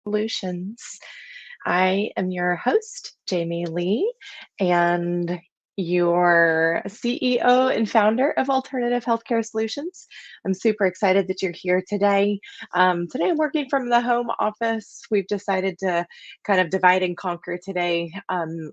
Solutions. I am your host, Jami Lee, and your CEO and founder of Alternative Healthcare Solutions. I'm super excited that you're here today. Today, I'm working from the home office. We've decided to kind of divide and conquer today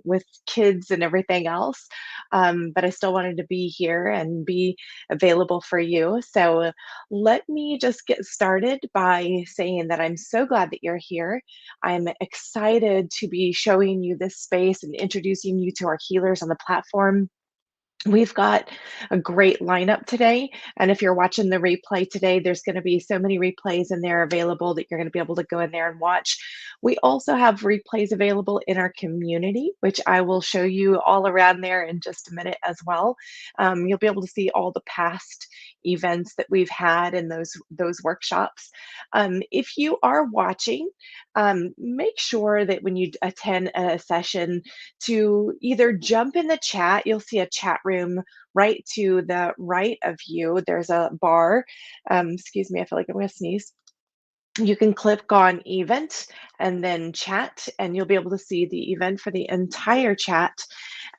with kids and everything else, but I still wanted to be here and be available for you. So, let me just get started by saying that I'm so glad that you're here. I'm excited to be showing you this space and introducing you to our healers on the platform. We've got a great lineup today. And if you're watching the replay today, there's going to be so many replays in there available that you're going to be able to go in there and watch. We also have replays available in our community, which I will show you all around there in just a minute as well. You'll be able to see all the past events that we've had in those workshops. If you are watching, make sure that when you attend a session to either jump in the chat. You'll see a chat room right to the right of you. There's a bar. Excuse me, I feel like I'm going to sneeze. You can click on event and then chat, and you'll be able to see the event for the entire chat.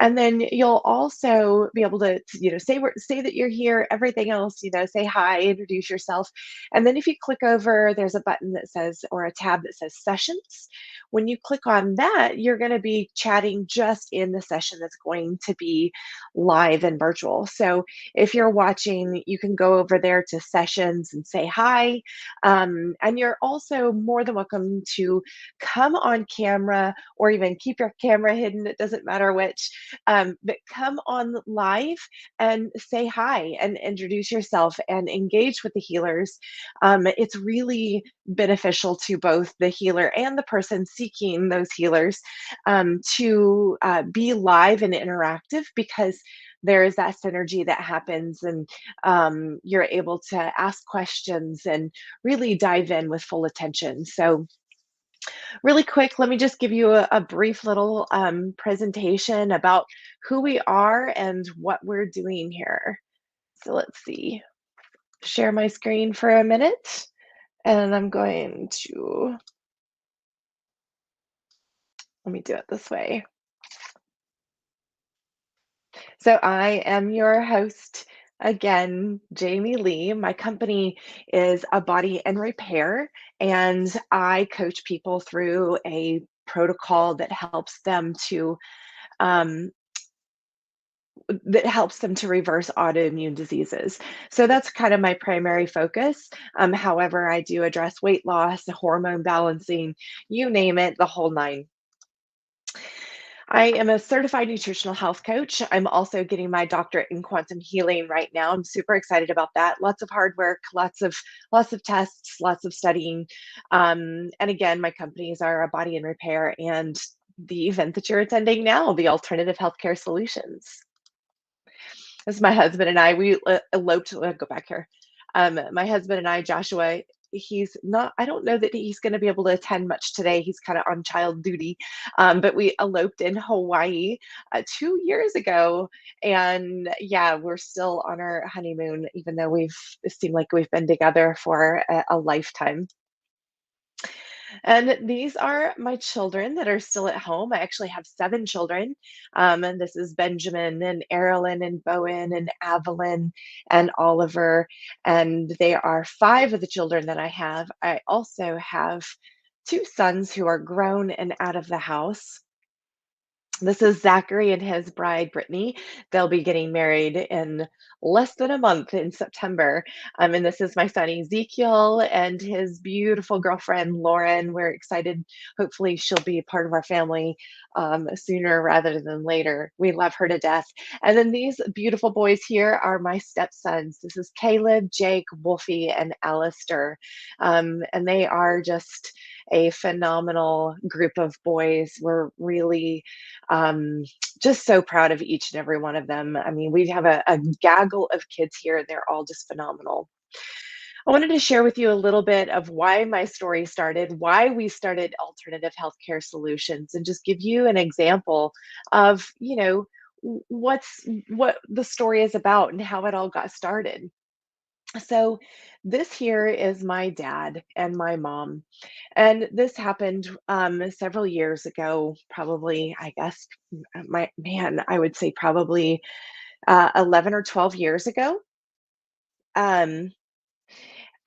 And then you'll also be able to, say that you're here, everything else, say hi, introduce yourself. And then if you click over, there's a button that says, or a tab that says sessions. When you click on that, you're going to be chatting just in the session that's going to be live and virtual. So if you're watching, you can go over there to sessions and say hi. And you're also more than welcome to come on camera or even keep your camera hidden. It doesn't matter which, but come on live and say hi and introduce yourself and engage with the healers. It's really beneficial to both the healer and the person seeking those healers to be live and interactive because there is that synergy that happens and you're able to ask questions and really dive in with full attention. So, really quick, let me just give you a brief little presentation about who we are and what we're doing here. So, let's see, share my screen for a minute, and I'm going to let me do it this way. So I am your host again, Jami Lee. My company is A Body and Repair, and I coach people through a protocol um, that helps them to reverse autoimmune diseases. So that's kind of my primary focus. However, I do address weight loss, hormone balancing, you name it, the whole nine. I am a certified nutritional health coach. I'm also getting my doctorate in quantum healing right now. I'm super excited about that. Lots of hard work, lots of tests, lots of studying. And again, my companies are A Body and Repair and the event that you're attending now, the Alternative Healthcare Solutions. This is my husband and I. We eloped. Go back here. My husband and I, Joshua. He's not. I don't know that he's going to be able to attend much today. He's kind of on child duty, but we eloped in Hawaii 2 years ago, and yeah, we're still on our honeymoon, even though it seemed like we've been together for a lifetime. And these are my children that are still at home. I actually have 7 children. And this is Benjamin and Erilyn and Bowen and Evelyn and Oliver. And they are 5 of the children that I have. I also have 2 sons who are grown and out of the house. This is Zachary and his bride, Brittany. They'll be getting married in less than a month in September. And this is my son, Ezekiel, and his beautiful girlfriend, Lauren. We're excited. Hopefully, she'll be a part of our family sooner rather than later. We love her to death. And then these beautiful boys here are my stepsons. This is Caleb, Jake, Wolfie, and Alistair. And they are just a phenomenal group of boys. We're really just so proud of each and every one of them. I mean, we have a gaggle of kids here, and they're all just phenomenal. I wanted to share with you a little bit of why my story started, why we started Alternative Healthcare Solutions, and just give you an example of, what the story is about and how it all got started. So this here is my dad and my mom. And this happened several years ago, probably, I guess, I would say probably 11 or 12 years ago. Um,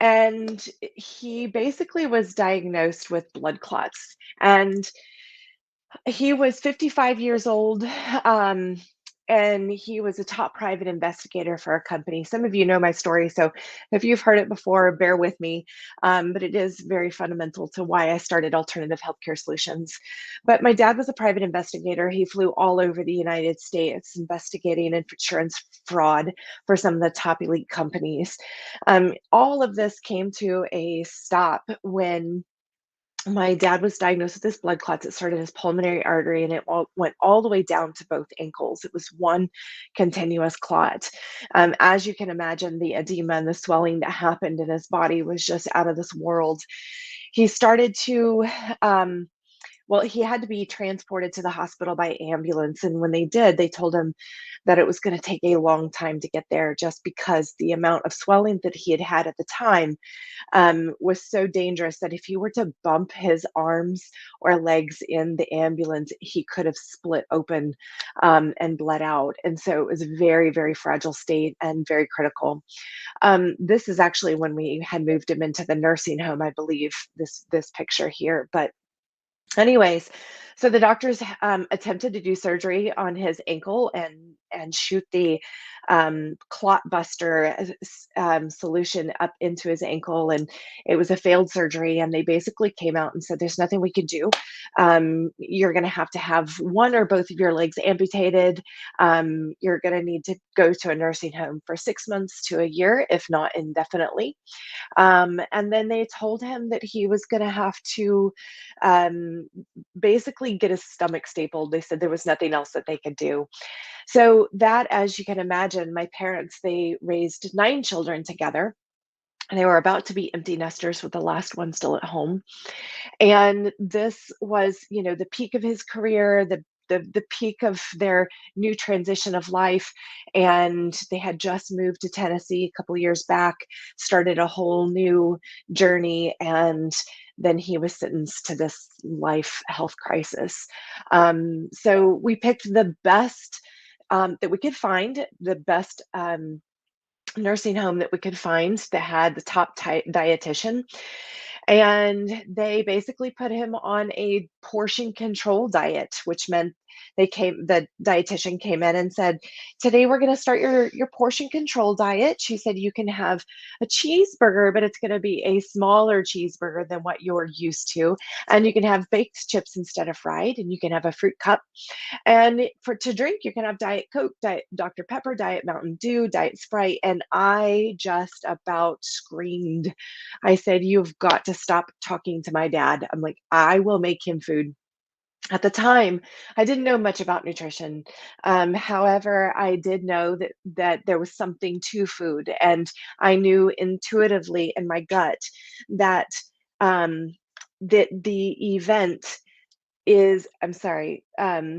and he basically was diagnosed with blood clots. And he was 55 years old, and he was a top private investigator for a company. Some of you know my story, so if you've heard it before, bear with me. But it is very fundamental to why I started Alternative Healthcare Solutions. But my dad was a private investigator. He flew all over the United States investigating insurance fraud for some of the top elite companies. All of this came to a stop when my dad was diagnosed with this blood clots. It started as pulmonary artery and it went all the way down to both ankles. It was one continuous clot. As you can imagine, the edema and the swelling that happened in his body was just out of this world. He started to um, he had to be transported to the hospital by ambulance. And when they did, they told him that it was going to take a long time to get there just because the amount of swelling that he had had at the time was so dangerous that if he were to bump his arms or legs in the ambulance, he could have split open and bled out. And so it was a very, very fragile state and very critical. This is actually when we had moved him into the nursing home, I believe, this picture here. But anyways, so the doctors attempted to do surgery on his ankle and shoot the clot buster solution up into his ankle, and it was a failed surgery. And they basically came out and said, "There's nothing we can do. You're going to have one or both of your legs amputated. You're going to need to go to a nursing home for 6 months to a year, if not indefinitely." And then they told him that he was going to have to um, basically get his stomach stapled. They said there was nothing else that they could do. So that, as you can imagine, my parents, they raised 9 children together. And they were about to be empty nesters with the last one still at home. And this was, the peak of his career, the peak of their new transition of life. And they had just moved to Tennessee a couple years back, started a whole new journey, and then he was sentenced to this life health crisis. So we picked the best that we could find, the best nursing home that we could find that had the top dietitian, and they basically put him on a portion control diet, which meant the dietitian came in and said, "Today we're going to start your portion control diet." She said, "You can have a cheeseburger, but it's going to be a smaller cheeseburger than what you're used to. And you can have baked chips instead of fried, and you can have a fruit cup. And for to drink, you can have Diet Coke, Diet Dr. Pepper, Diet Mountain Dew, Diet Sprite." And I just about screamed. I said, "You've got to stop talking to my dad." I'm like, "I will make him food." At the time, I didn't know much about nutrition. However, I did know that there was something to food, and I knew intuitively in my gut that um, that the event is. I'm sorry. I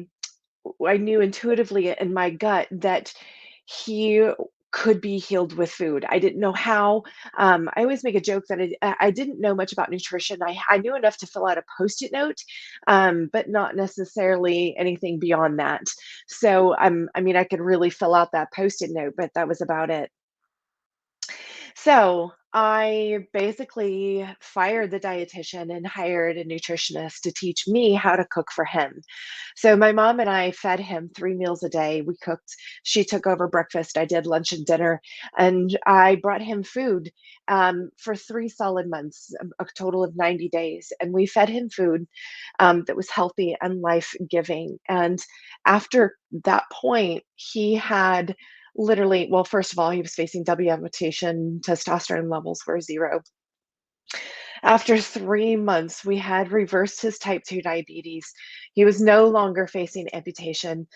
knew intuitively in my gut that he could be healed with food. I didn't know how. I always make a joke that I didn't know much about nutrition. I knew enough to fill out a post-it note, but not necessarily anything beyond that. So I mean, I could really fill out that post-it note, but that was about it. So I basically fired the dietitian and hired a nutritionist to teach me how to cook for him. So my mom and I fed him 3 meals a day. We cooked, she took over breakfast, I did lunch and dinner, and I brought him food for 3 solid months, a total of 90 days. And we fed him food that was healthy and life giving. And after that point, he had literally, well, first of all, he was facing W mutation, testosterone levels were zero. After 3 months, we had reversed his type 2 diabetes. He was no longer facing amputation.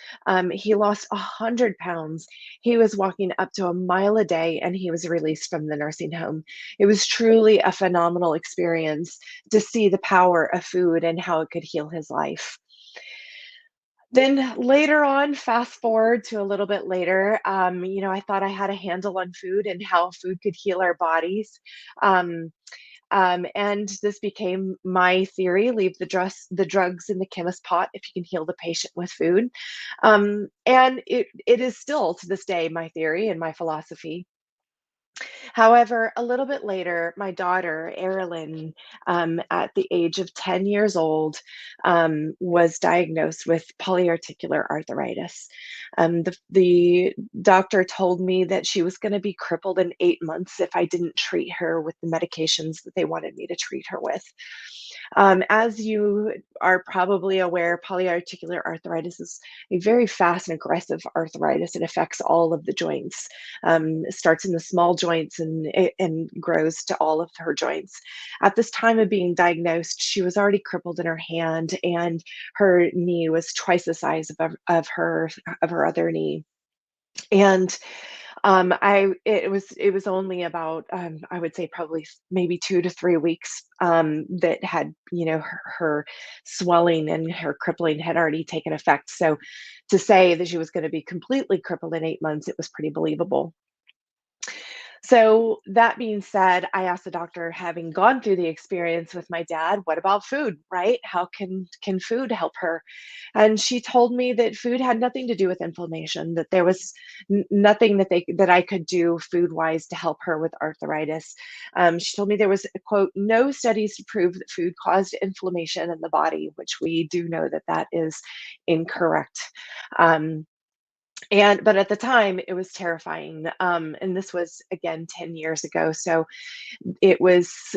He lost 100 pounds. He was walking up to a mile a day, and he was released from the nursing home. It was truly a phenomenal experience to see the power of food and how it could heal his life. Then later on, fast forward to a little bit later, I thought I had a handle on food and how food could heal our bodies. Um, and this became my theory: leave the drugs in the chemist pot if you can heal the patient with food. And it is still to this day my theory and my philosophy. However, a little bit later, my daughter, Erilyn, at the age of 10 years old, was diagnosed with polyarticular arthritis. The doctor told me that she was going to be crippled in 8 months if I didn't treat her with the medications that they wanted me to treat her with. As you are probably aware, polyarticular arthritis is a very fast and aggressive arthritis. It affects all of the joints. It starts in the small joints and grows to all of her joints. At this time of being diagnosed, she was already crippled in her hand, and her knee was twice the size of her other knee. And I it was only about, I would say probably maybe 2 to 3 weeks, that had, her swelling and her crippling had already taken effect. So to say that she was gonna be completely crippled in 8 months, it was pretty believable. So that being said, I asked the doctor, having gone through the experience with my dad, what about food, right? How can food help her? And she told me that food had nothing to do with inflammation, that there was nothing that I could do food wise to help her with arthritis. She told me there was, quote, no studies to prove that food caused inflammation in the body, which we do know that that is incorrect. Um, but at the time, it was terrifying. And this was again 10 years ago. So it was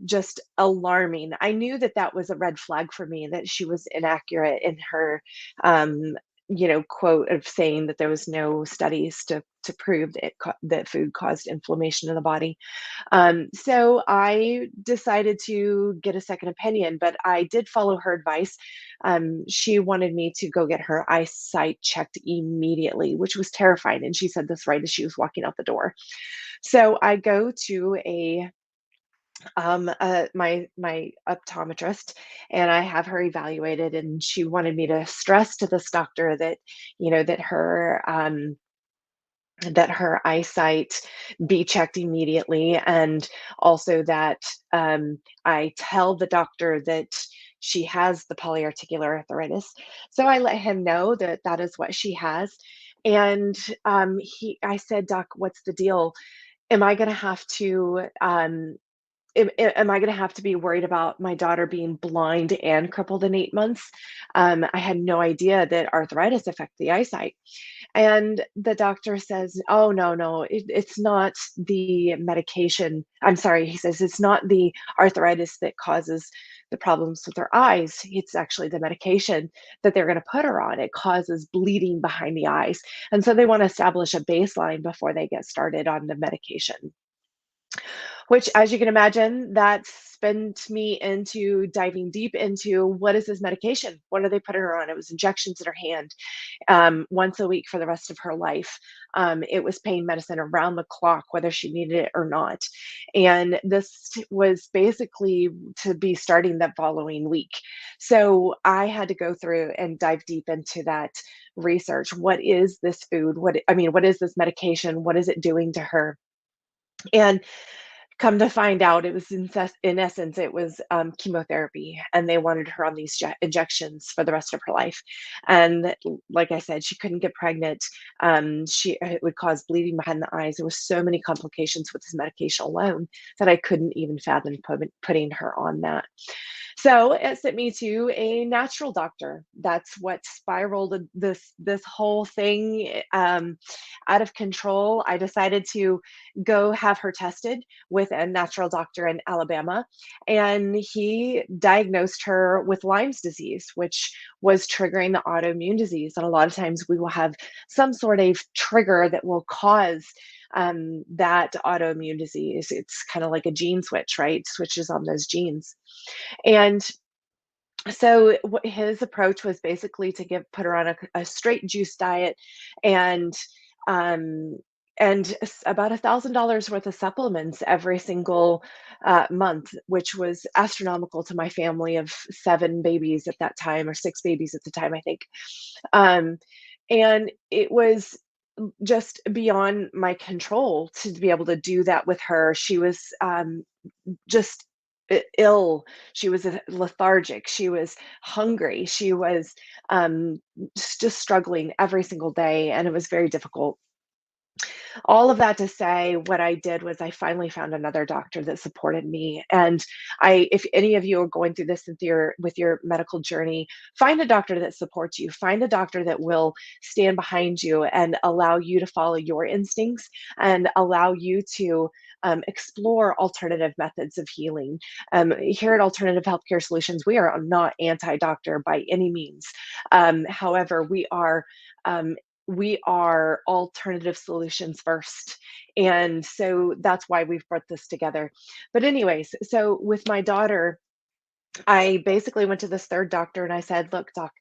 just alarming. I knew that that was a red flag for me, that she was inaccurate in her, um, quote of saying that there was no studies to prove that that food caused inflammation in the body. So I decided to get a second opinion, but I did follow her advice. She wanted me to go get her eyesight checked immediately, which was terrifying. And she said this right as she was walking out the door. So I go to my optometrist, and I have her evaluated, and she wanted me to stress to this doctor that, that her eyesight be checked immediately, and also that, I tell the doctor that she has the polyarticular arthritis. So I let him know that that is what she has. And I said, Doc, what's the deal? Am I going to have to am I gonna have to be worried about my daughter being blind and crippled in 8 months? I had no idea that arthritis affect the eyesight. And the doctor says, "Oh, no, no, it's not the medication." I'm sorry, he says, "It's not the arthritis that causes the problems with her eyes. It's actually the medication that they're gonna put her on. It causes bleeding behind the eyes." And so they wanna establish a baseline before they get started on the medication. Which, as you can imagine, that sent me into diving deep into, what is this medication? What are they putting her on? It was injections in her hand, once a week for the rest of her life. It was pain medicine around the clock, whether she needed it or not. And this was basically to be starting the following week. So I had to go through and dive deep into that research. What is this food? What is this medication? What is it doing to her? And come to find out, it was in essence, it was, chemotherapy, and they wanted her on these injections for the rest of her life. And like I said, she couldn't get pregnant. It would cause bleeding behind the eyes. There was so many complications with this medication alone that I couldn't even fathom putting her on that. So it sent me to a natural doctor. That's what spiraled this whole thing, out of control. I decided to go have her tested with a natural doctor in Alabama, and he diagnosed her with Lyme's disease, which was triggering the autoimmune disease. And a lot of times we will have some sort of trigger that will cause, that autoimmune disease. It's kind of like a gene switch, right? Switches on those genes. And so his approach was basically to put her on a straight juice diet, and um and about $1,000 worth of supplements every single month, which was astronomical to my family of 7 babies at that time, or 6 babies at the time, I think. Um, and it was just beyond my control to be able to do that with her. She was just ill. She was lethargic. She was hungry. She was just struggling every single day. And it was very difficult. All of that to say, what I did was I finally found another doctor that supported me. And if any of you are going through this with your medical journey, find a doctor that supports you. Find a doctor that will stand behind you and allow you to follow your instincts and allow you to explore alternative methods of healing. Here at Alternative Healthcare Solutions, we are not anti-doctor by any means. However, um, we are alternative solutions first. And so that's why we've brought this together. But, anyways, so with my daughter, I basically went to this third doctor and I said, "Look, doc,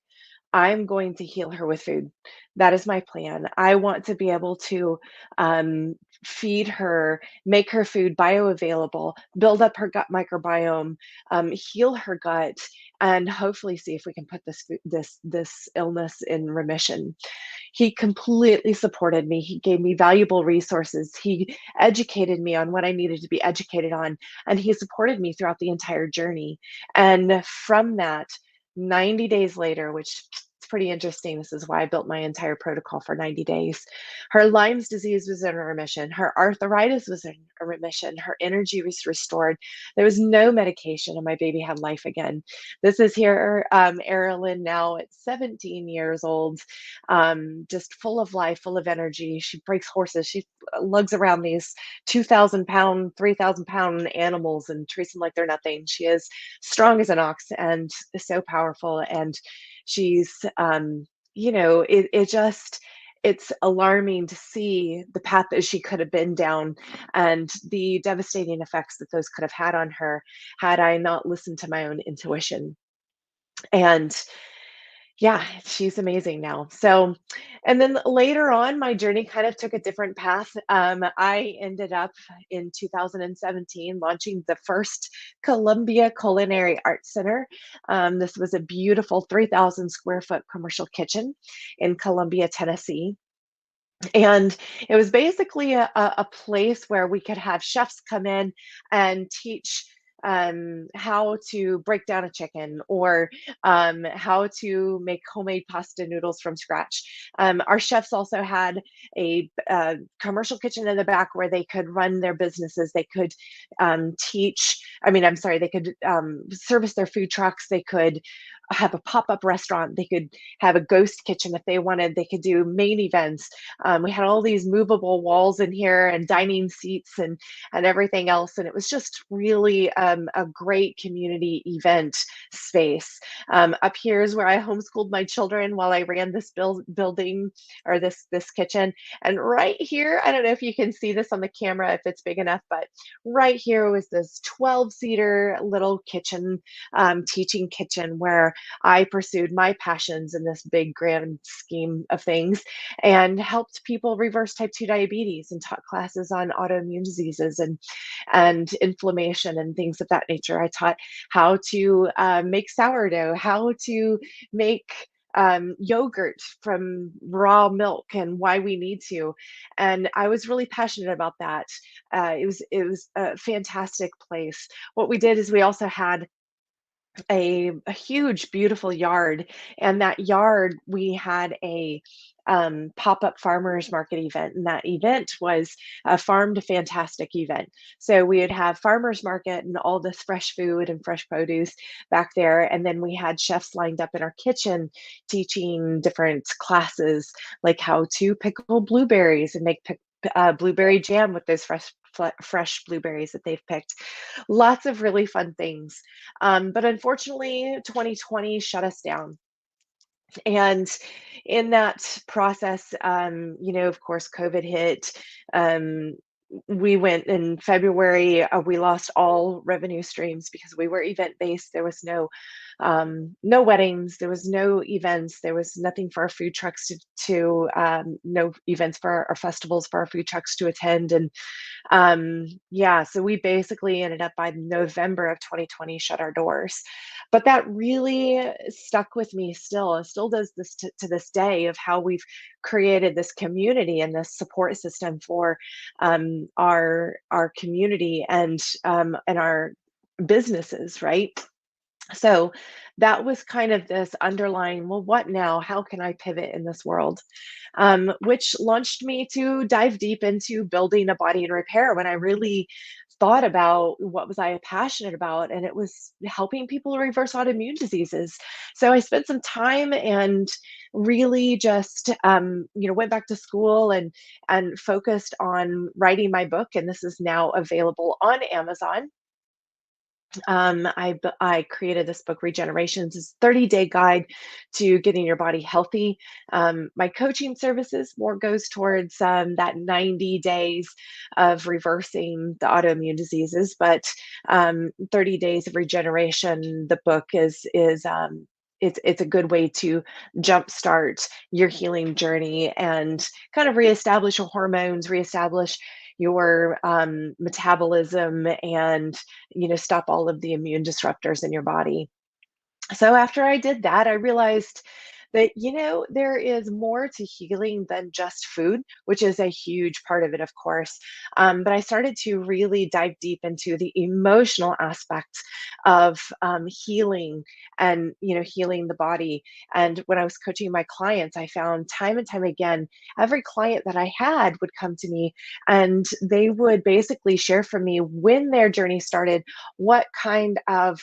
I'm going to heal her with food. That is my plan. I want to be able to um, feed her, make her food bioavailable, build up her gut microbiome, heal her gut, and hopefully see if we can put this illness in remission." He completely supported me. He gave me valuable resources. He educated me on what I needed to be educated on, and he supported me throughout the entire journey. And from that, 90 days later, which is pretty interesting. This is why I built my entire protocol for 90 days. Her Lyme's disease was in remission. Her arthritis was in a remission. Her energy was restored. There was no medication, and my baby had life again. This is here, Erilyn, now at 17 years old, just full of life, full of energy. She breaks horses. She lugs around these 2,000 pound, 3,000 pound animals and treats them like they're nothing. She is strong as an ox and so powerful. And she's, it just, it's alarming to see the path that she could have been down and the devastating effects that those could have had on her had I not listened to my own intuition. And yeah, she's amazing now. So, and then later on, my journey kind of took a different path. I ended up in 2017 launching the first Columbia Culinary Arts Center. This was a beautiful 3,000 square foot commercial kitchen in Columbia, Tennessee. And it was basically a place where we could have chefs come in and teach how to break down a chicken or how to make homemade pasta noodles from scratch. Our chefs also had a commercial kitchen in the back where they could run their businesses. They could I'm sorry, they could service their food trucks. They could have a pop-up restaurant. They could have a ghost kitchen if they wanted. They could do main events. We had all these movable walls in here and dining seats and everything else, and it was just really a great community event space. Up here is where I homeschooled my children while I ran this building or this kitchen. And right here, I don't know if you can see this on the camera if it's big enough, but right here was this 12-seater little kitchen, teaching kitchen where I pursued my passions in this big grand scheme of things and helped people reverse type 2 diabetes and taught classes on autoimmune diseases and inflammation and things of that nature. I taught how to make sourdough, how to make yogurt from raw milk and why we need to. And I was really passionate about that. It was a fantastic place. What we did is we also had a huge, beautiful yard. And that yard, we had a pop-up farmers market event. And that event was a farm to fantastic event. So we would have farmers market and all this fresh food and fresh produce back there. And then we had chefs lined up in our kitchen teaching different classes, like how to pickle blueberries and make blueberry jam with those fresh blueberries that they've picked. Lots of really fun things. But unfortunately, 2020 shut us down. And in that process, of course, COVID hit. Um, we went in February, we lost all revenue streams because we were event based. There was no weddings, there was no events, there was nothing for our food trucks no events for our festivals for our food trucks to attend. And yeah, so we basically ended up by November of 2020 shut our doors. But that really stuck with me still. It still does this to this day of how we've created this community and this support system for our community and our businesses, right? So that was kind of this underlying, well, what now? How can I pivot in this world? Which launched me to dive deep into building a body and repair when I really thought about what was I passionate about, and it was helping people reverse autoimmune diseases. So I spent some time and really just went back to school and focused on writing my book, and this is now available on Amazon. I created this book, Regenerations, is 30-day guide to getting your body healthy. My coaching services more goes towards that 90 days of reversing the autoimmune diseases, but 30 days of regeneration. The book is. It's a good way to jumpstart your healing journey and kind of reestablish your hormones, reestablish your metabolism, and stop all of the immune disruptors in your body. So after I did that, I realized that, there is more to healing than just food, which is a huge part of it, of course. But I started to really dive deep into the emotional aspects of healing and, healing the body. And when I was coaching my clients, I found time and time again, every client that I had would come to me and they would basically share from me when their journey started, what kind of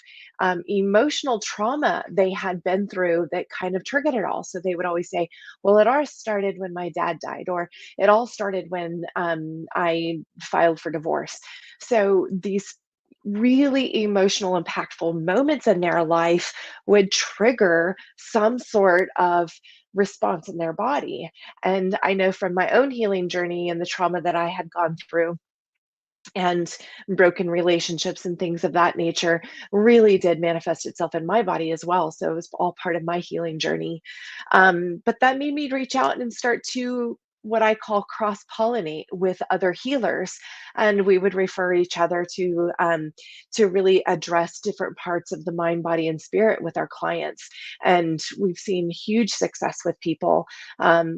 emotional trauma they had been through that kind of triggered it all. So they would always say, well, it all started when my dad died, or it all started when I filed for divorce. So these really emotional, impactful moments in their life would trigger some sort of response in their body. And I know from my own healing journey and the trauma that I had gone through, and broken relationships and things of that nature really did manifest itself in my body as well. So it was all part of my healing journey. But that made me reach out and start to what I call cross pollinate with other healers, and we would refer each other to really address different parts of the mind, body, and spirit with our clients. And we've seen huge success with people.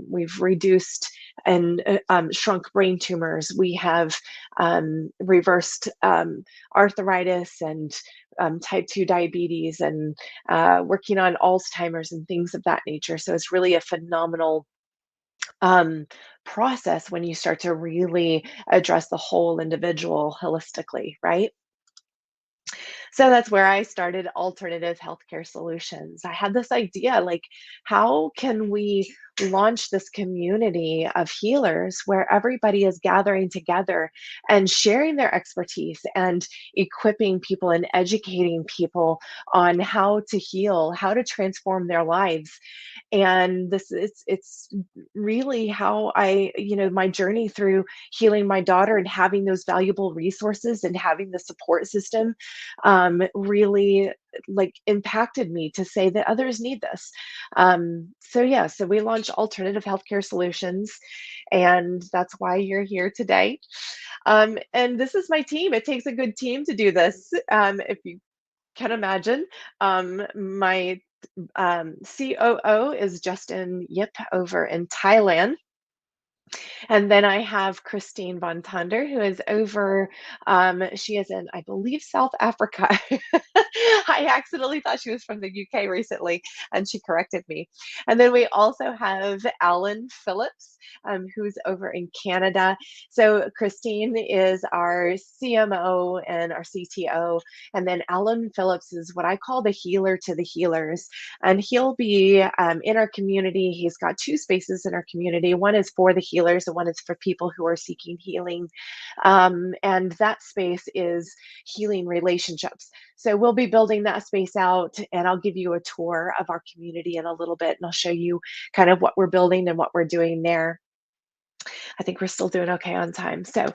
We've reduced and shrunk brain tumors. We have reversed arthritis and type 2 diabetes, and working on Alzheimer's and things of that nature. So it's really a phenomenal um, process when you start to really address the whole individual holistically, right? So that's where I started alternative healthcare solutions. I had this idea like, how can we launch this community of healers where everybody is gathering together and sharing their expertise and equipping people and educating people on how to heal, how to transform their lives. And this it's really how my journey through healing my daughter and having those valuable resources and having the support system really like impacted me to say that others need this. So yeah, so we launched alternative healthcare solutions, and that's why you're here today. And this is my team. It takes a good team to do this. If you can imagine, my COO is Justin Yip over in Thailand. And then I have Christine Von Tunder, who is over, she is in, I believe, South Africa. I accidentally thought she was from the UK recently, and she corrected me. And then we also have Alan Phillips, who's over in Canada. So Christine is our CMO and our CTO. And then Alan Phillips is what I call the healer to the healers. And he'll be in our community. He's got two spaces in our community. One is for the healers, and one is for people who are seeking healing. And that space is healing relationships. So we'll be building that space out, and I'll give you a tour of our community in a little bit, and I'll show you kind of what we're building and what we're doing there. I think we're still doing okay on time. So,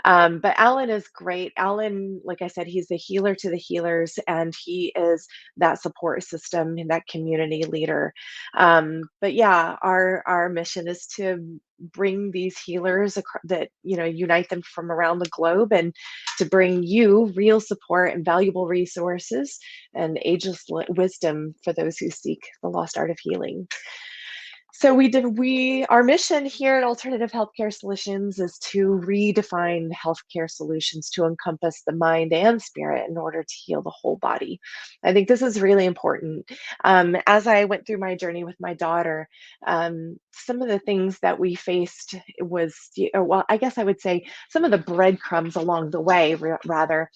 but Alan is great. Alan, like I said, he's the healer to the healers, and he is that support system and that community leader. But yeah, our mission is to bring these healers that unite them from around the globe, and to bring you real support and valuable resources and ageless wisdom for those who seek the lost art of healing. So our mission here at Alternative Healthcare Solutions is to redefine healthcare solutions to encompass the mind and spirit in order to heal the whole body. I think this is really important. As I went through my journey with my daughter, some of the things that we faced was, well, I guess I would say some of the breadcrumbs along the way, rather,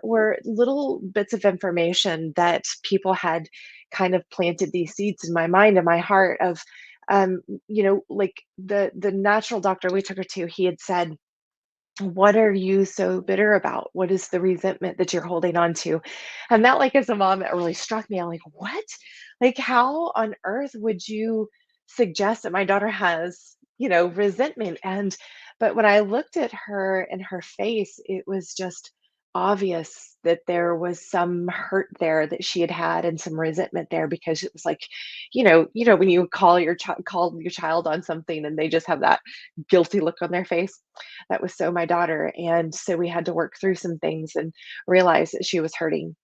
were little bits of information that people had kind of planted these seeds in my mind and my heart of, like the natural doctor we took her to, he had said, "What are you so bitter about? What is the resentment that you're holding on to?" And that, like, as a mom, that really struck me. I'm like, what? Like, how on earth would you suggest that my daughter has, resentment? But when I looked at her in her face, it was just obvious that there was some hurt there that she had had, and some resentment there, because it was like, when you call your child on something and they just have that guilty look on their face. That was so my daughter, and so we had to work through some things and realize that she was hurting.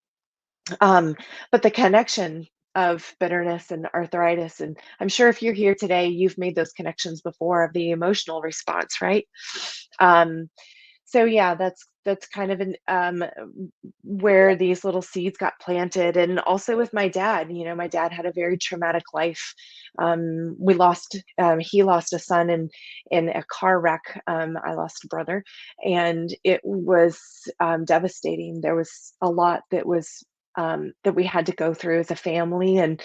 Um, but the connection of bitterness and arthritis, and I'm sure if you're here today, you've made those connections before, of the emotional response, right? Um, so yeah, that's kind of where these little seeds got planted. And also with my dad, my dad had a very traumatic life. He lost a son in a car wreck. I lost a brother, and it was devastating. There was a lot that we had to go through as a family. And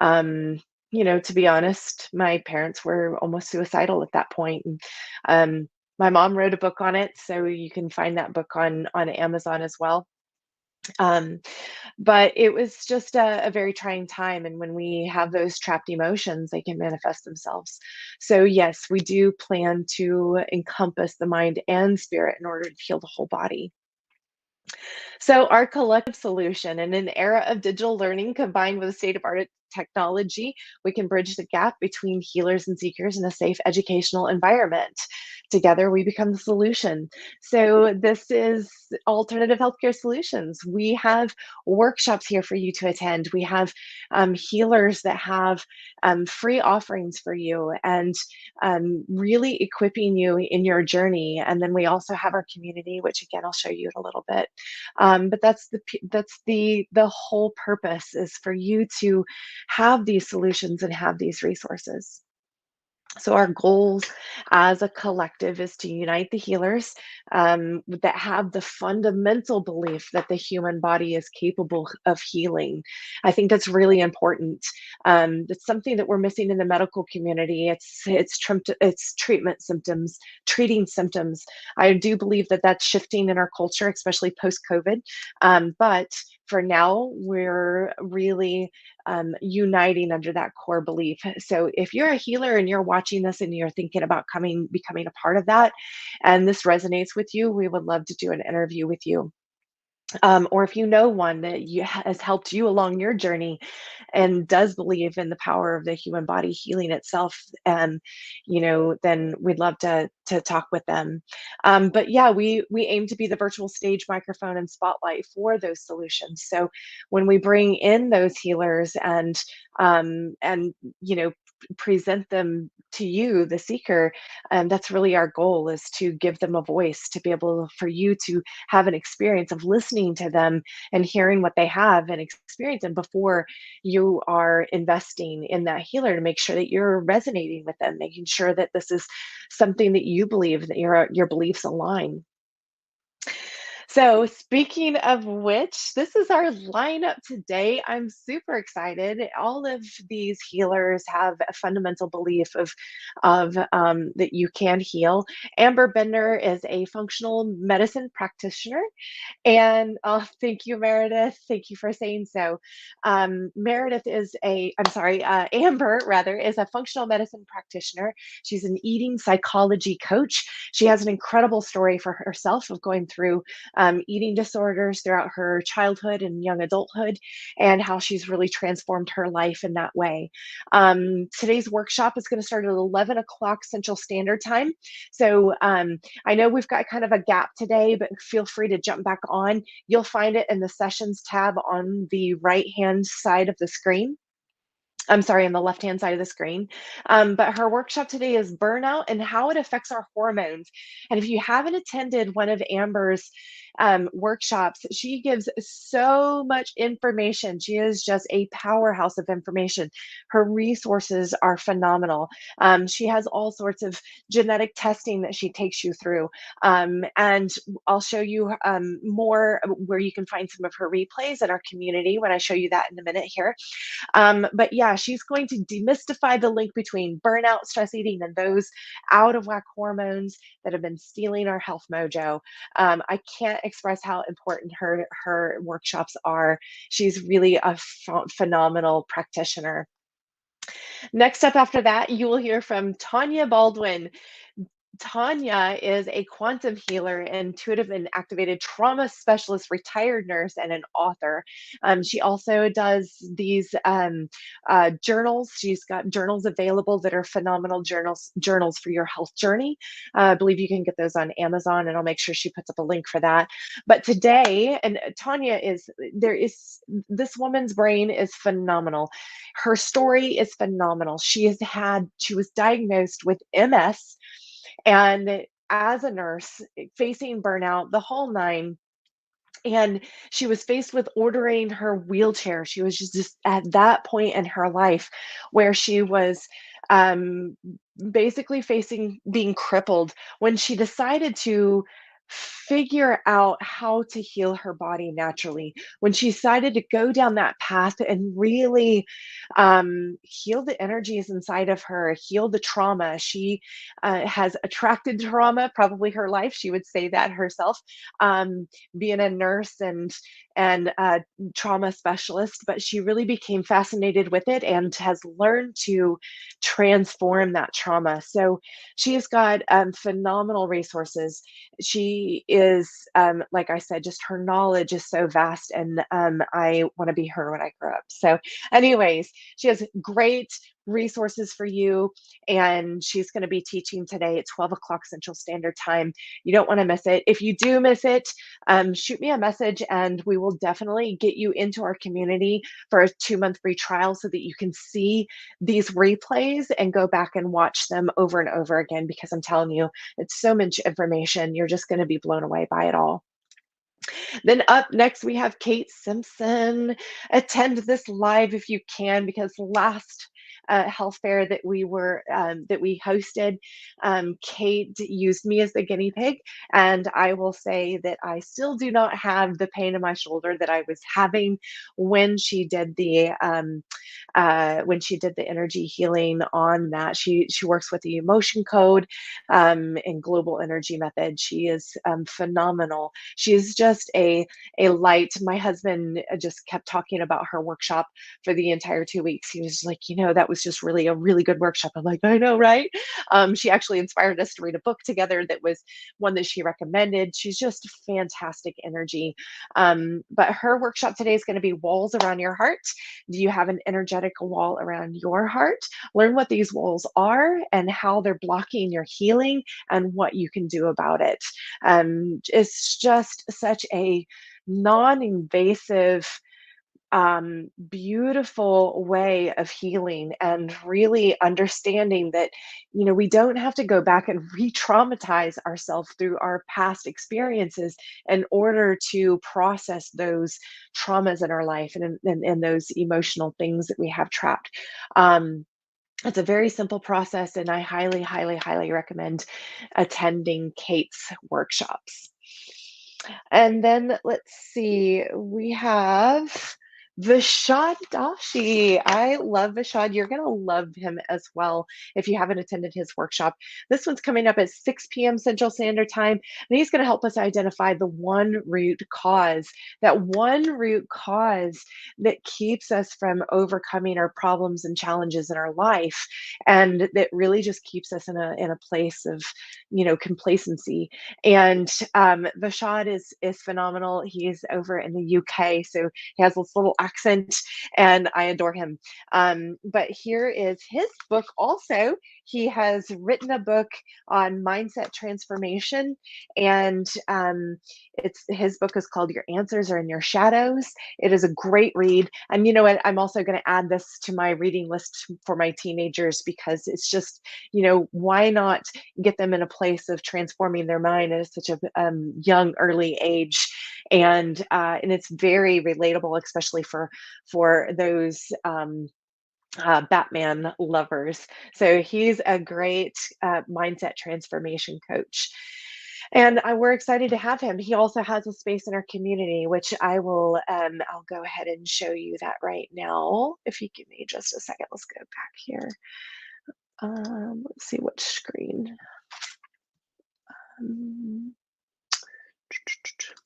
to be honest, my parents were almost suicidal at that point. And my mom wrote a book on it, so you can find that book on Amazon as well. Um, but it was just a very trying time, and when we have those trapped emotions, they can manifest themselves. So yes, we do plan to encompass the mind and spirit in order to heal the whole body. So, our collective solution, in an era of digital learning combined with a state of art technology, we can bridge the gap between healers and seekers in a safe educational environment. Together, we become the solution. So, this is Alternative Healthcare Solutions. We have workshops here for you to attend. We have healers that have free offerings for you, and really equipping you in your journey. And then we also have our community, which again I'll show you in a little bit. But that's the whole purpose, is for you to have these solutions and have these resources. So our goals as a collective is to unite the healers that have the fundamental belief that the human body is capable of healing. I think that's really important. That's something that we're missing in the medical community. It's treatment symptoms, treating symptoms. I do believe that that's shifting in our culture, especially post COVID. But for now, we're really uniting under that core belief. So if you're a healer and you're watching this and you're thinking about becoming a part of that, and this resonates with you, we would love to do an interview with you. Or if you know one that has helped you along your journey and does believe in the power of the human body healing itself, and then we'd love to talk with them. But yeah, we aim to be the virtual stage, microphone, and spotlight for those solutions. So when we bring in those healers and present them to you, the seeker, that's really our goal, is to give them a voice, to be able for you to have an experience of listening to them and hearing what they have and experiencing before you are investing in that healer, to make sure that you're resonating with them, making sure that this is something that you believe, that your beliefs align. So, speaking of which, this is our lineup today. I'm super excited. All of these healers have a fundamental belief of that you can heal. Amber Bender is a functional medicine practitioner, and oh, thank you, Meredith. Thank you for saying so. Meredith is I'm sorry, Amber rather is a functional medicine practitioner. She's an eating psychology coach. She has an incredible story for herself of going through eating disorders throughout her childhood and young adulthood, and how she's really transformed her life in that way. Today's workshop is going to start at 11 o'clock Central Standard Time. So I know we've got kind of a gap today, but feel free to jump back on. You'll find it in the sessions tab on the right-hand side of the screen. I'm sorry, on the left-hand side of the screen. But her workshop today is burnout and how it affects our hormones. And if you haven't attended one of Amber's workshops, she gives so much information. She is just a powerhouse of information. Her resources are phenomenal. She has all sorts of genetic testing that she takes you through. And I'll show you more where you can find some of her replays in our community when I show you that in a minute here. But yeah, she's going to demystify the link between burnout, stress eating, and those out of whack hormones that have been stealing our health mojo. I can't express how important her workshops are. She's really a phenomenal practitioner. Next up after that, you will hear from Tanya Baldwin. Tanya is a quantum healer, intuitive and activated trauma specialist, retired nurse, and an author. She also does these journals. She's got journals available that are phenomenal journals for your health journey. I believe you can get those on Amazon, and I'll make sure she puts up a link for that. But today, and Tanya is this woman's brain is phenomenal. Her story is phenomenal. She was diagnosed with MS, and as a nurse, facing burnout, the whole nine, and she was faced with ordering her wheelchair. She was just at that point in her life where she was um, basically facing being crippled when she decided to figure out how to heal her body naturally. When she decided to go down that path and really heal the energies inside of her, heal the trauma. She has attracted trauma, probably her life. She would say that herself. Being a nurse and trauma specialist, but she really became fascinated with it and has learned to transform that trauma. So she has got phenomenal resources. She is, like I said, just her knowledge is so vast, and I want to be her when I grow up. So, anyways, she has great resources for you, and she's going to be teaching today at 12 o'clock Central Standard Time. You don't want to miss it. If you do miss it, shoot me a message, and we will definitely get you into our community for a 2-month free trial so that you can see these replays and go back and watch them over and over again, because I'm telling you, it's so much information. You're just going to be blown away by it all. Then up next, we have Kate Simpson. Attend this live if you can, because last health fair that we hosted, Kate used me as the guinea pig, and I will say that I still do not have the pain in my shoulder that I was having when she did the energy healing on that. She works with the emotion code and global energy method. She is phenomenal. She is just a light. My husband just kept talking about her workshop for the entire 2 weeks. He was like, that was just really a really good workshop. I'm like, I know, right? She actually inspired us to read a book together that was one that she recommended. She's just fantastic energy. But her workshop today is going to be walls around your heart. Do you have an energetic wall around your heart? Learn what these walls are and how they're blocking your healing and what you can do about it. It's just such a non-invasive, beautiful way of healing, and really understanding that we don't have to go back and re-traumatize ourselves through our past experiences in order to process those traumas in our life, and those emotional things that we have trapped. It's a very simple process, and I highly, highly, highly recommend attending Kate's workshops. And then let's see, we have Vishad Dashi. I love Vishad. You're going to love him as well if you haven't attended his workshop. This one's coming up at 6 p.m. Central Standard Time, and he's going to help us identify the one root cause, that one root cause that keeps us from overcoming our problems and challenges in our life, and that really just keeps us in a place of, complacency. And Vashad is phenomenal. He's over in the UK, so he has this little accent, and I adore him. But here is his book. Also, he has written a book on mindset transformation, and it's his book is called "Your Answers Are in Your Shadows." It is a great read, and you know what? I'm also going to add this to my reading list for my teenagers because it's just, why not get them in a place of transforming their mind at such a young, early age, and it's very relatable, especially for those Batman lovers. So he's a great mindset transformation coach. And we're excited to have him. He also has a space in our community, which I'll go ahead and show you that right now. If you give me just a second, let's go back here. Let's see which screen. Um,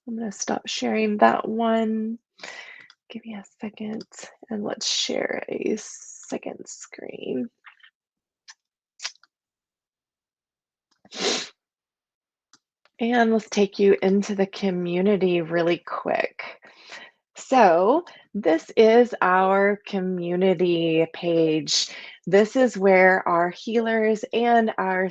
I'm going to stop sharing that one. Give me a second and let's share a second screen. And let's take you into the community really quick. So this is our community page. This is where our healers and our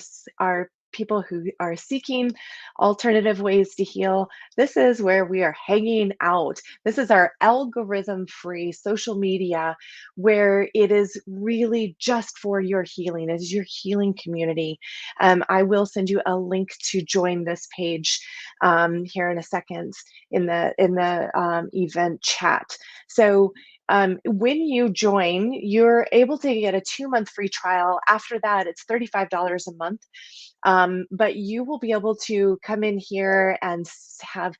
people who are seeking alternative ways to heal, this is where we are hanging out. This is our algorithm-free social media where it is really just for your healing. It is your healing community. I will send you a link to join this page here in a second in the event chat. So when you join, you're able to get a 2-month free trial. After that, it's $35 a month. But you will be able to come in here and have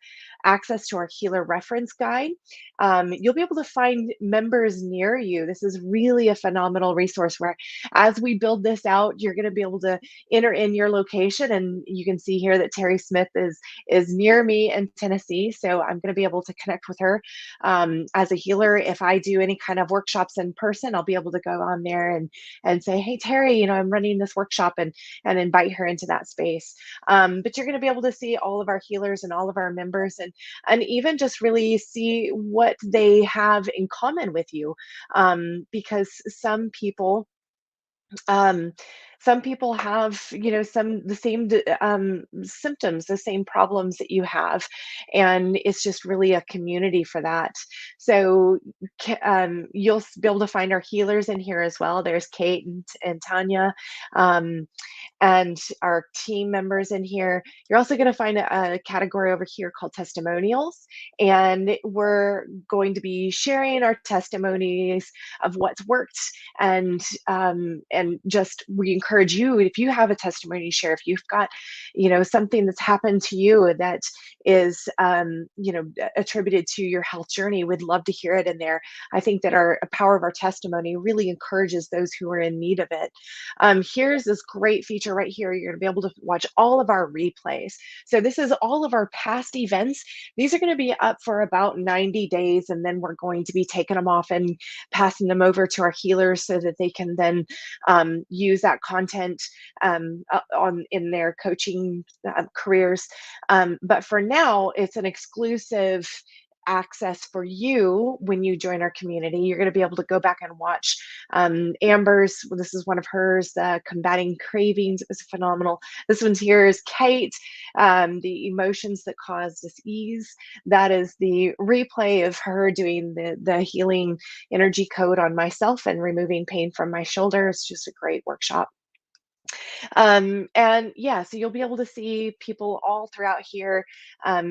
access to our healer reference guide. You'll be able to find members near you. This is really a phenomenal resource where as we build this out, you're going to be able to enter in your location, and you can see here that Terry Smith is near me in Tennessee. So I'm going to be able to connect with her as a healer. If I do any kind of workshops in person, I'll be able to go on there and say, hey, Terry, I'm running this workshop, and invite her into that space. But you're going to be able to see all of our healers and all of our members, and even just really see what they have in common with you, because um, some people have, the same symptoms, the same problems that you have, and it's just really a community for that. So you'll be able to find our healers in here as well. There's Kate and Tanya. And our team members in here. You're also going to find a category over here called testimonials, and we're going to be sharing our testimonies of what's worked, and just we encourage you, if you have a testimony to share, if you've got something that's happened to you that is attributed to your health journey, we'd love to hear it in there. I think that our power of our testimony really encourages those who are in need of it. Here's this great feature right here. You're going to be able to watch all of our replays. So this is all of our past events. These are going to be up for about 90 days, and then we're going to be taking them off and passing them over to our healers so that they can then use that content in their coaching careers. But for now, it's an exclusive access for you when you join our community. You're going to be able to go back and watch Amber's. This is one of hers, Combating Cravings. It was phenomenal. This one's here is Kate, the emotions that cause dis-ease. That is the replay of her doing the healing energy code on myself and removing pain from my shoulder. It's just a great workshop. And yeah, so you'll be able to see people all throughout here.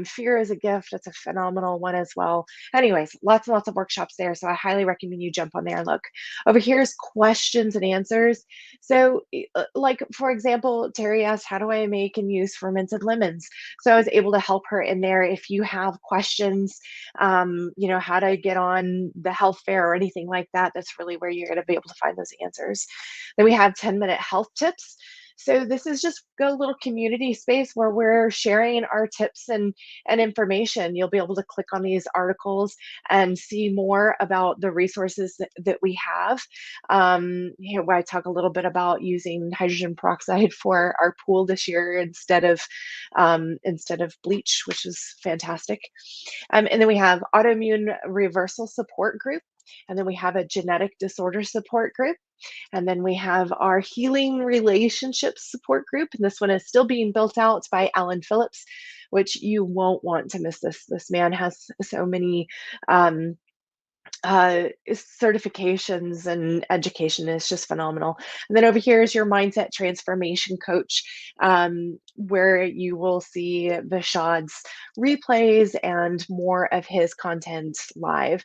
Fear is a gift. It's a phenomenal one as well. Anyways, lots and lots of workshops there. So I highly recommend you jump on there and look. Over here is questions and answers. So, like, for example, Terry asked, how do I make and use fermented lemons? So I was able to help her in there. If you have questions, how to get on the health fair or anything like that, that's really where you're going to be able to find those answers. Then we have 10-minute health tips. So this is just a little community space where we're sharing our tips and information. You'll be able to click on these articles and see more about the resources that we have. Where I talk a little bit about using hydrogen peroxide for our pool this year instead of bleach, which is fantastic. And then we have autoimmune reversal support group. And then we have a genetic disorder support group. And then we have our healing relationships support group. And this one is still being built out by Alan Phillips, which you won't want to miss this. This man has so many um, certifications and education is just phenomenal. And then over here is your mindset transformation coach, where you will see Vishad's replays and more of his content live.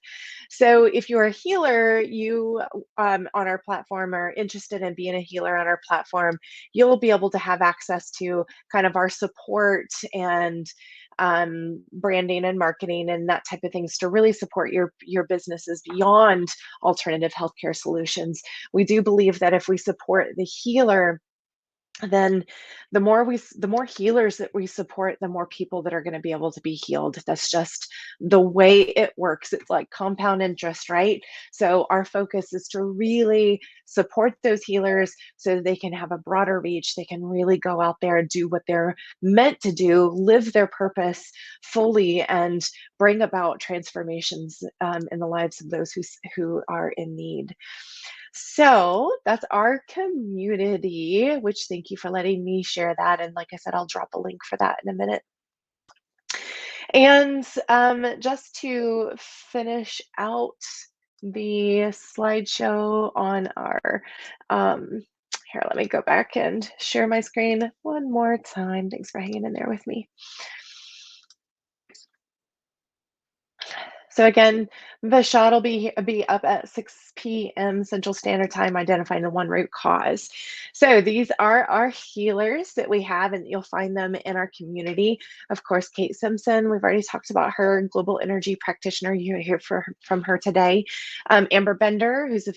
So if you're a healer, you on our platform are interested in being a healer on our platform, you'll be able to have access to kind of our support and branding and marketing and that type of things to really support your businesses beyond alternative healthcare solutions. We do believe that if we support the healer, then the more healers that we support, the more people that are going to be able to be healed. That's just the way it works. It's like compound interest, right? So our focus is to really support those healers so that they can have a broader reach. They can really go out there and do what they're meant to do, live their purpose fully, and bring about transformations in the lives of those who are in need. So that's our community, which thank you for letting me share that. And like I said, I'll drop a link for that in a minute. And just to finish out the slideshow on our, here, let me go back and share my screen one more time. Thanks for hanging in there with me. So again, Vashad will be up at 6 p.m. Central Standard Time, identifying the one root cause. So these are our healers that we have, and you'll find them in our community. Of course, Kate Simpson, we've already talked about her, global energy practitioner. You hear from her today. Amber Bender, is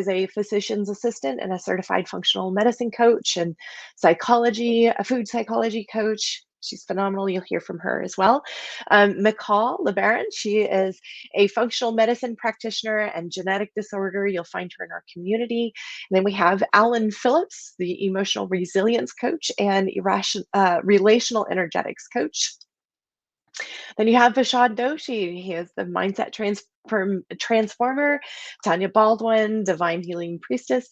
a physician's assistant and a certified functional medicine coach and a food psychology coach. She's phenomenal. You'll hear from her as well. McCall LeBaron, she is a functional medicine practitioner and genetic disorder. You'll find her in our community. And then we have Alan Phillips, the emotional resilience coach and relational energetics coach. Then you have Vishad Doshi. He is the mindset transformer. Tanya Baldwin, divine healing priestess.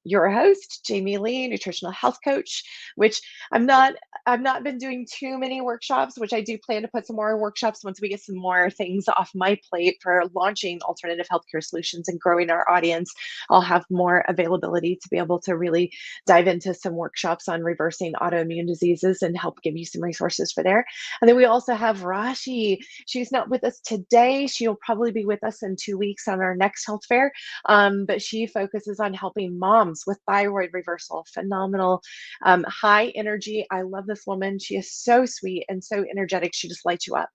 Your host, Jami Lee, nutritional health coach. Which I've not been doing too many workshops, which I do plan to put some more workshops once we get some more things off my plate for launching alternative healthcare solutions and growing our audience. I'll have more availability to be able to really dive into some workshops on reversing autoimmune diseases and help give you some resources for there. And then we also have Rashi. She's not with us today. She'll probably be with us in 2 weeks on our next health fair. But she focuses on helping moms with thyroid reversal. Phenomenal, high energy. I love this woman. She is so sweet and so energetic. She just lights you up.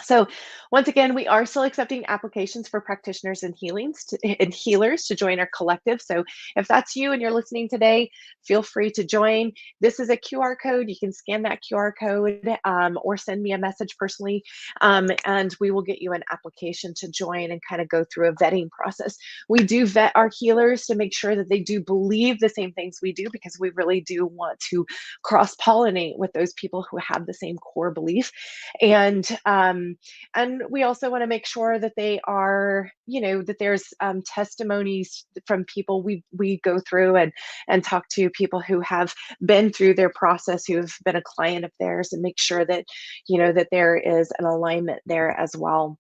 So once again, we are still accepting applications for practitioners and healers to join our collective. So if that's you and you're listening today, feel free to join. This is a QR code. You can scan that QR code or send me a message personally, and we will get you an application to join and kind of go through a vetting process. We do vet our healers to make sure that they do believe the same things we do, because we really do want to cross-pollinate with those people who have the same core belief. And we also want to make sure that they are, that there's testimonies from people we go through and talk to people who have been through their process, who have been a client of theirs, and make sure that, that there is an alignment there as well.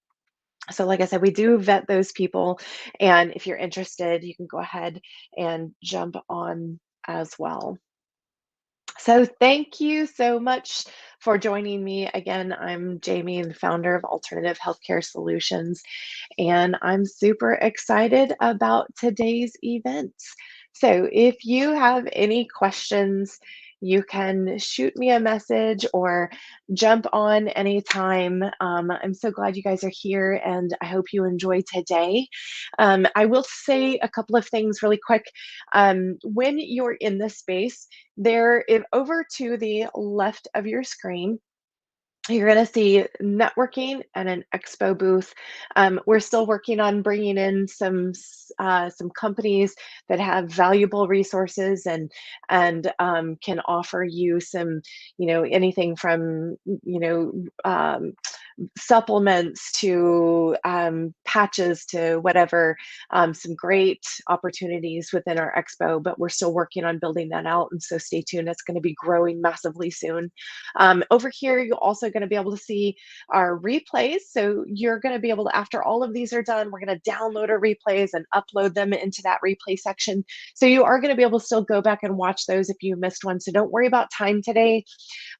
So like I said, we do vet those people. And if you're interested, you can go ahead and jump on as well. So thank you so much for joining me. Again, I'm Jamie, the founder of Alternative Healthcare Solutions, and I'm super excited about today's events. So if you have any questions, you can shoot me a message or jump on anytime. I'm so glad you guys are here, and I hope you enjoy today. I will say a couple of things really quick. When you're in this space, over to the left of your screen, you're going to see networking and an expo booth. We're still working on bringing in some companies that have valuable resources and can offer you some, anything from supplements to patches to whatever, some great opportunities within our expo, but we're still working on building that out. And so stay tuned. It's going to be growing massively soon. Over here, you're also going to be able to see our replays. So you're going to be able to, after all of these are done, we're going to download our replays and upload them into that replay section. So you are going to be able to still go back and watch those if you missed one. So don't worry about time today.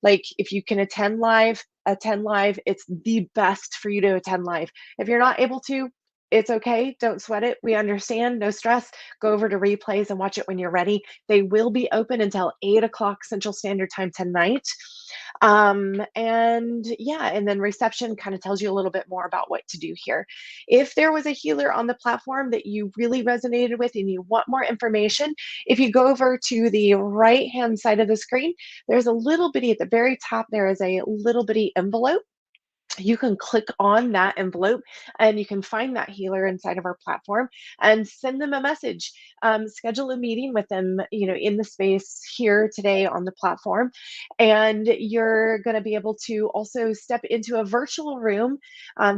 Like if you can attend live, attend live. It's the best for you to attend live. If you're not able to, it's okay. Don't sweat it. We understand. No stress. Go over to replays and watch it when you're ready. They will be open until 8 o'clock Central Standard Time tonight. And yeah, and then reception kind of tells you a little bit more about what to do here. If there was a healer on the platform that you really resonated with and you want more information, if you go over to the right hand side of the screen, there's a little bitty at the very top, there is a little bitty envelope. You can click on that envelope and you can find that healer inside of our platform and send them a message. Schedule a meeting with them, in the space here today on the platform. And you're going to be able to also step into a virtual room,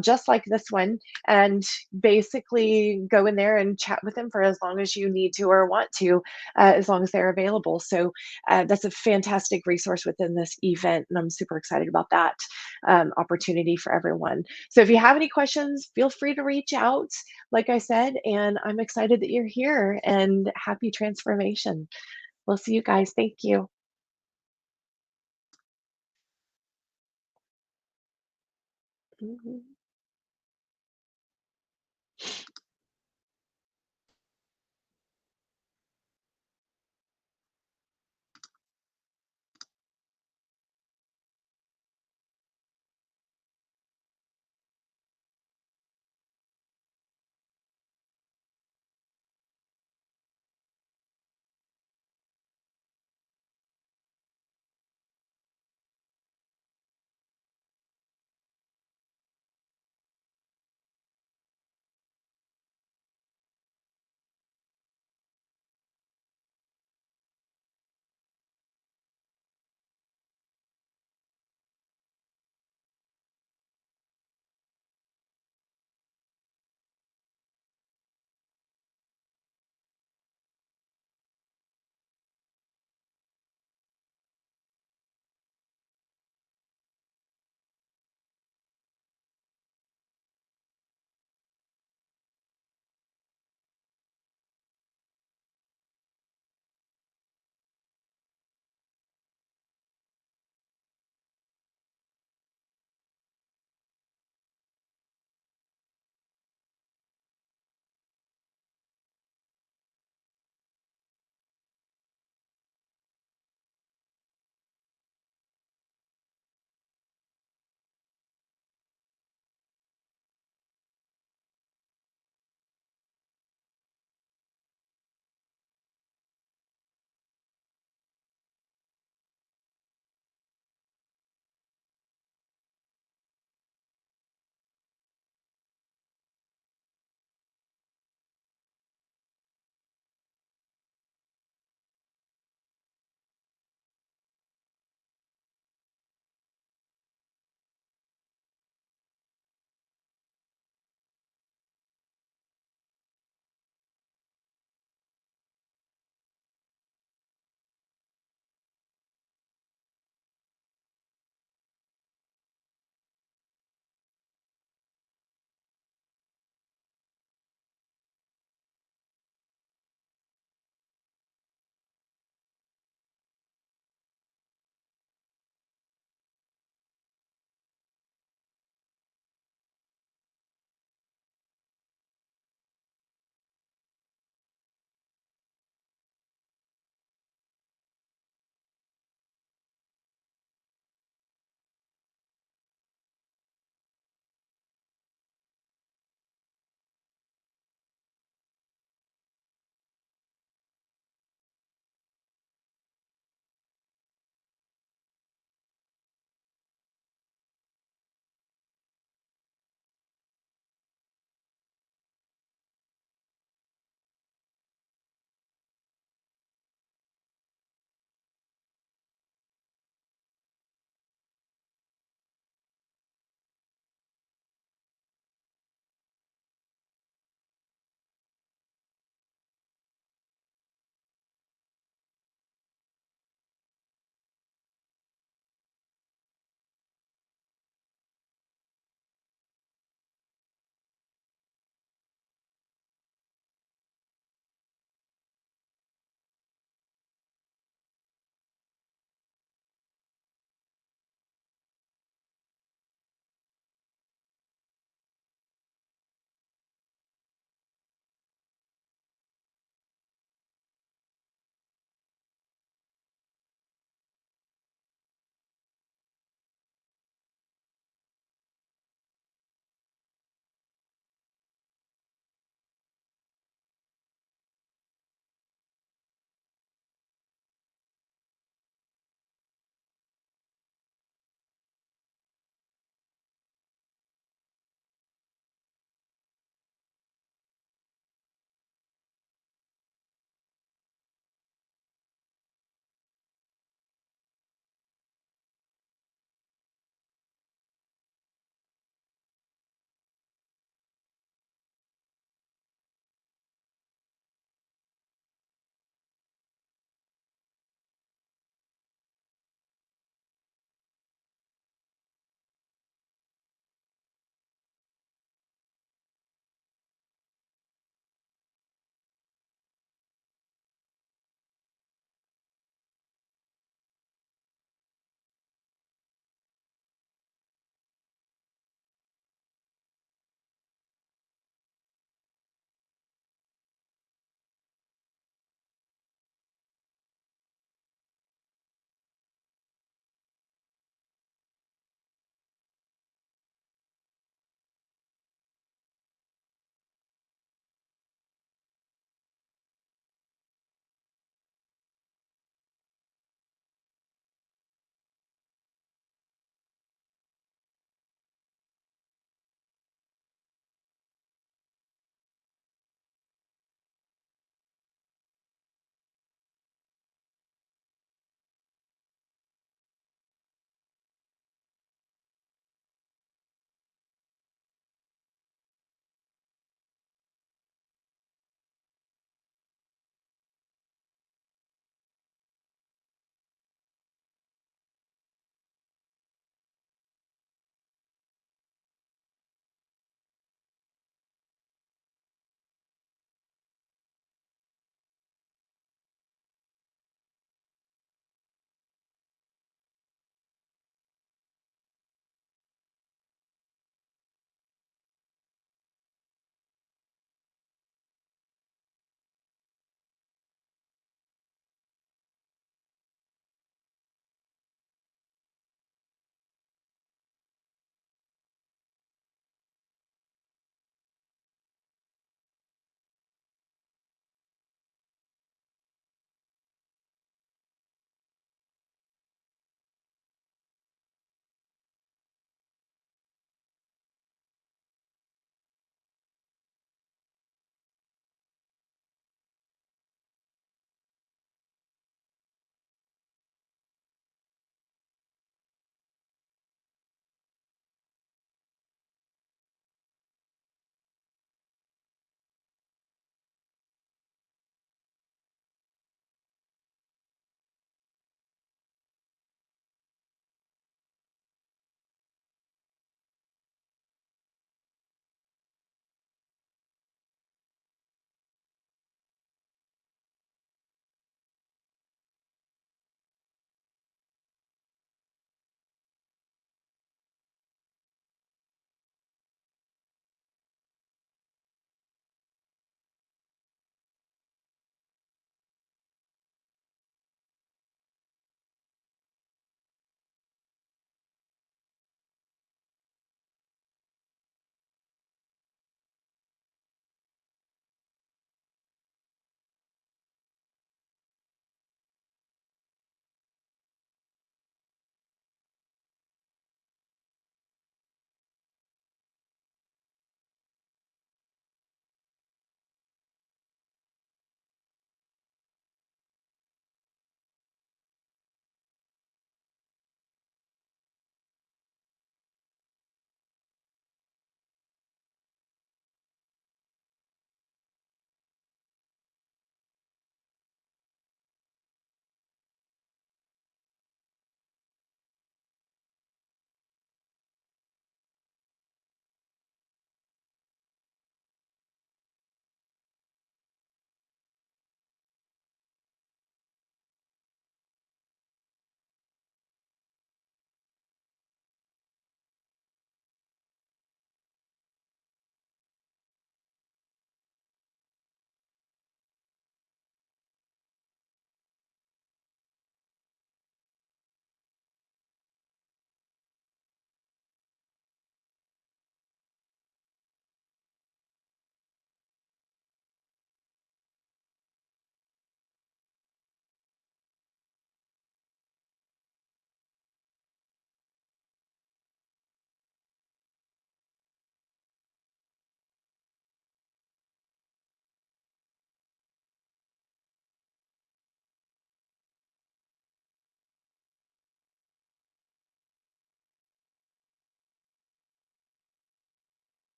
just like this one, and basically go in there and chat with them for as long as you need to or want to, as long as they're available. So that's a fantastic resource within this event. And I'm super excited about that opportunity for everyone. So if you have any questions, feel free to reach out, like I said, and I'm excited that you're here and happy transformation. We'll see you guys. Thank you. Mhm.